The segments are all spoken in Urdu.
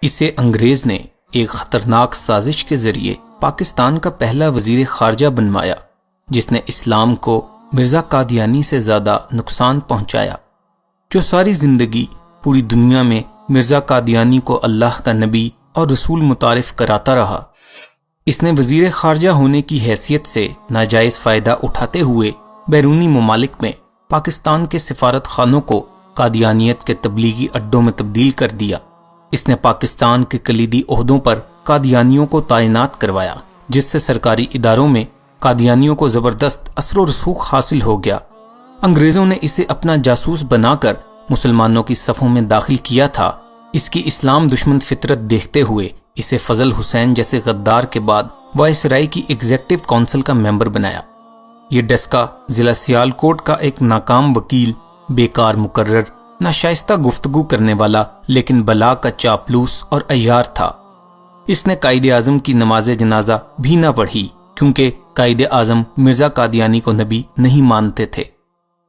اسے انگریز نے ایک خطرناک سازش کے ذریعے پاکستان کا پہلا وزیر خارجہ بنوایا، جس نے اسلام کو مرزا قادیانی سے زیادہ نقصان پہنچایا، جو ساری زندگی پوری دنیا میں مرزا قادیانی کو اللہ کا نبی اور رسول متعارف کراتا رہا۔ اس نے وزیر خارجہ ہونے کی حیثیت سے ناجائز فائدہ اٹھاتے ہوئے بیرونی ممالک میں پاکستان کے سفارت خانوں کو قادیانیت کے تبلیغی اڈوں میں تبدیل کر دیا۔ اس نے پاکستان کے کلیدی عہدوں پر قادیانیوں کو تعینات کروایا، جس سے سرکاری اداروں میں قادیانیوں کو زبردست اثر و رسوخ حاصل ہو گیا۔ انگریزوں نے اسے اپنا جاسوس بنا کر مسلمانوں کی صفوں میں داخل کیا تھا۔ اس کی اسلام دشمن فطرت دیکھتے ہوئے اسے فضل حسین جیسے غدار کے بعد وائسرائے کی ایگزیکٹو کونسل کا ممبر بنایا۔ یہ ڈسکا ضلع سیالکوٹ کا ایک ناکام وکیل، بیکار مقرر، ناشائستہ گفتگو کرنے والا لیکن بلا کا چاپلوس اور عیار تھا۔ اس نے قائد اعظم کی نماز جنازہ بھی نہ پڑھی، کیونکہ قائد اعظم مرزا قادیانی کو نبی نہیں مانتے تھے۔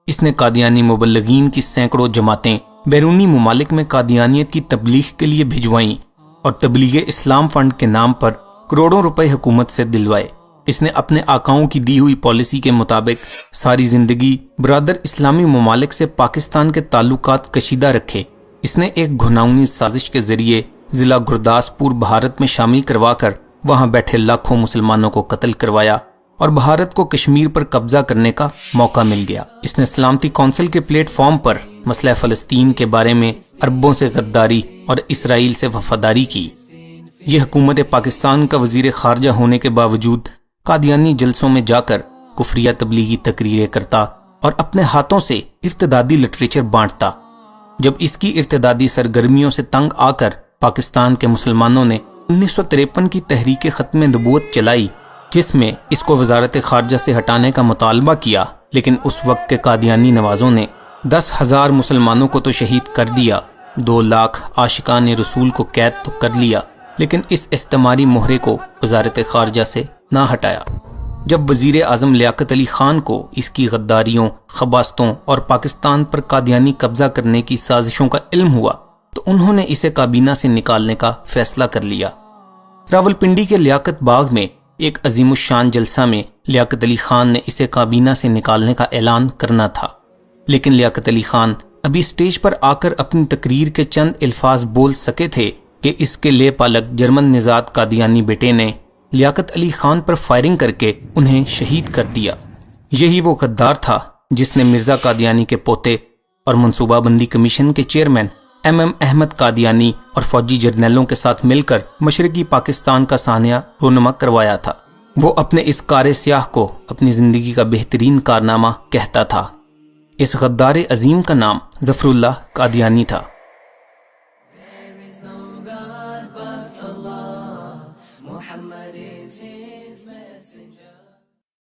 اس نے قادیانی مبلغین کی سینکڑوں جماعتیں بیرونی ممالک میں قادیانیت کی تبلیغ کے لیے بھجوائیں اور تبلیغ اسلام فنڈ کے نام پر کروڑوں روپے حکومت سے دلوائے۔ اس نے اپنے آقاؤں کی دی ہوئی پالیسی کے مطابق ساری زندگی برادر اسلامی ممالک سے پاکستان کے تعلقات کشیدہ رکھے۔ اس نے ایک گھناؤنی سازش کے ذریعے ضلع گرداسپور بھارت میں شامل کروا کر وہاں بیٹھے لاکھوں مسلمانوں کو قتل کروایا اور بھارت کو کشمیر پر قبضہ کرنے کا موقع مل گیا۔ اس نے سلامتی کونسل کے پلیٹ فارم پر مسئلہ فلسطین کے بارے میں عربوں سے غداری اور اسرائیل سے وفاداری کی۔ یہ حکومت پاکستان کا وزیر خارجہ ہونے کے باوجود قادیانی جلسوں میں جا کر کفریہ تبلیغی تقریریں کرتا اور اپنے ہاتھوں سے ارتدادی لٹریچر بانٹتا۔ جب اس کی ارتدادی سرگرمیوں سے تنگ آ کر پاکستان کے مسلمانوں نے 1953 کی تحریک ختم نبوت چلائی، جس میں اس کو وزارت خارجہ سے ہٹانے کا مطالبہ کیا، لیکن اس وقت کے قادیانی نوازوں نے 10,000 مسلمانوں کو تو شہید کر دیا، 2 لاکھ عاشقان رسول کو قید تو کر لیا، لیکن اس استعماری مہرے کو وزارت خارجہ سے نہ ہٹایا۔ جب وزیر اعظم لیاقت علی خان کو اس کی غداریوں، خباستوں اور پاکستان پر قادیانی قبضہ کرنے کی سازشوں کا علم ہوا تو انہوں نے اسے کابینہ سے نکالنے کا فیصلہ کر لیا۔ راولپنڈی کے لیاقت باغ میں ایک عظیم الشان جلسہ میں لیاقت علی خان نے اسے کابینہ سے نکالنے کا اعلان کرنا تھا، لیکن لیاقت علی خان ابھی سٹیج پر آ کر اپنی تقریر کے چند الفاظ بول سکے تھے کہ اس کے لے پالک جرمن نژاد قادیانی بیٹے نے لیاقت علی خان پر فائرنگ کر کے انہیں شہید کر دیا۔ یہی وہ غدار تھا جس نے مرزا قادیانی کے پوتے اور منصوبہ بندی کمیشن کے چیئرمین ایم احمد قادیانی اور فوجی جرنیلوں کے ساتھ مل کر مشرقی پاکستان کا سانحہ رونما کروایا تھا۔ وہ اپنے اس کار سیاہ کو اپنی زندگی کا بہترین کارنامہ کہتا تھا۔ اس غدار عظیم کا نام ظفر اللہ قادیانی تھا۔ Muhammad is his messenger.